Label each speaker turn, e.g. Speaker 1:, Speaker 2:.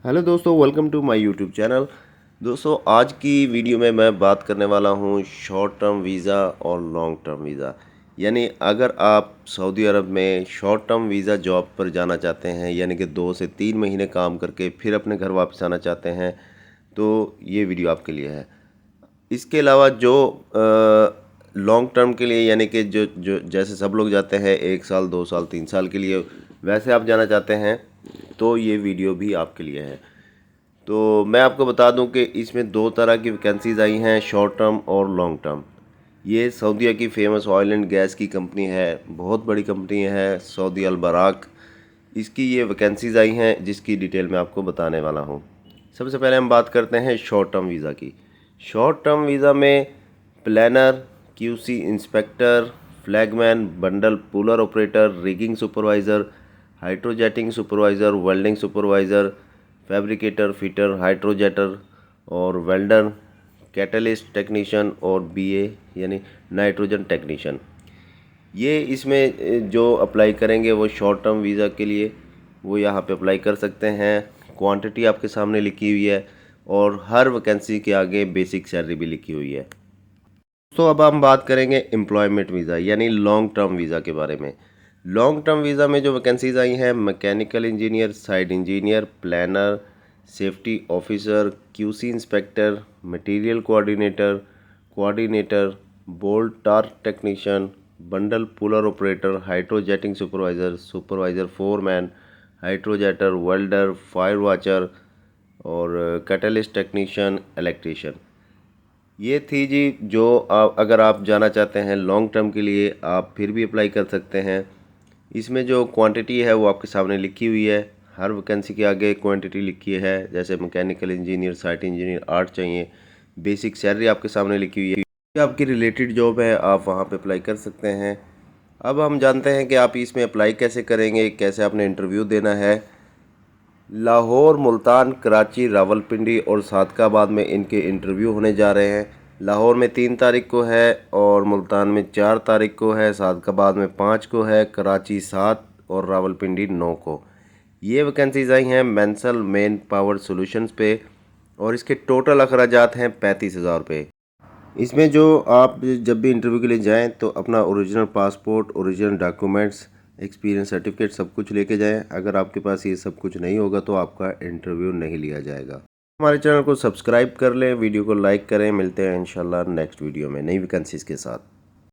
Speaker 1: Hello दोस्तों, welcome to my YouTube channel. दोस्तों, आज की वीडियो में मैं बात करने वाला हूँ शॉर्ट टर्म वीज़ा और लॉन्ग टर्म वीज़ा। यानी अगर आप सऊदी अरब में शॉर्ट टर्म वीज़ा जॉब पर जाना चाहते हैं, यानी कि 2 से 3 महीने काम करके फिर अपने घर वापस आना चाहते हैं, तो ये वीडियो आपके लिए है। इसके अलावा जो लॉन्ग टर्म के लिए, यानी कि जो जो जैसे सब लोग जाते हैं 1 साल 2 साल 3 साल के लिए, वैसे आप जाना चाहते हैं तो ये वीडियो भी आपके लिए है। तो मैं आपको बता दूं कि इसमें 2 तरह की वैकेंसीज़ आई हैं, शॉर्ट टर्म और लॉन्ग टर्म। ये सऊदीया की फेमस ऑयल एंड गैस की कंपनी है, बहुत बड़ी कंपनी है सऊदी अल बराक। इसकी ये वैकेंसीज़ आई हैं जिसकी डिटेल मैं आपको बताने वाला हूँ। सबसे पहले हम बात करते हैं शॉर्ट टर्म वीज़ा की। शॉर्ट टर्म वीज़ा में planner, QC inspector, flagman, bundle puller operator, rigging supervisor, hydrojetting supervisor, welding supervisor, fabricator, fitter, hydrojetter और वेल्डर, कैटलिस्ट टेक्नीशियन और बीए यानी नाइट्रोजन टेक्नीशियन। ये इसमें जो अप्लाई करेंगे वो शॉर्ट टर्म वीज़ा के लिए वो यहाँ पे अप्लाई कर सकते हैं। क्वांटिटी आपके सामने लिखी हुई है और हर वैकेंसी के आगे बेसिक सैलरी भी लिखी हुई है। तो अब हम बात करेंगे एम्प्लॉयमेंट वीज़ा यानी लॉन्ग टर्म वीज़ा के बारे में। लॉन्ग टर्म वीज़ा में जो वैकेंसीज आई हैं, mechanical engineer, site engineer, planner, safety officer, QC inspector, material coordinator, bolt torque technician, bundle puller operator, hydrojetting supervisor, supervisor foreman, hydrojetter, welder, fire watcher और catalyst technician, electrician. ये थी जी जो अगर आप जाना चाहते हैं लॉन्ग टर्म के लिए आप फिर भी अप्लाई कर सकते हैं। इसमें जो क्वांटिटी है वो आपके सामने लिखी हुई है, हर वैकेंसी के आगे क्वांटिटी लिखी है। जैसे मैकेनिकल इंजीनियर, साइट इंजीनियर 8 चाहिए। बेसिक सैलरी आपके सामने लिखी हुई है। ये आपकी रिलेटेड जॉब है, आप वहाँ पे अप्लाई कर सकते हैं। अब हम जानते हैं कि आप इसमें अप्लाई कैसे करेंगे, कैसे आपने इंटरव्यू देना है। लाहौर, मुल्तान, कराची, रावलपिंडी और सादकाबाद में इनके इंटरव्यू होने जा रहे हैं। लाहौर में 3 तारीख को है और मुल्तान में 4 तारीख को है, सादकाबाद में 5 को है, कराची 7 और रावलपिंडी 9 को। ये वैकेंसीज आई हैं मेंसल मेन पावर सॉल्यूशंस पे और इसके टोटल अखराजात हैं 35,000 रुपये। इसमें जो आप जब भी इंटरव्यू के लिए जाएं तो अपना original passport, original documents, experience certificate सब कुछ लेके जाएं। अगर आपके पास ये सब कुछ नहीं होगा तो आपका इंटरव्यू नहीं लिया जाएगा। हमारे चैनल को सब्सक्राइब कर लें, वीडियो को लाइक करें। मिलते हैं इंशाल्लाह नेक्स्ट वीडियो में नई वैकेंसीज़ के साथ।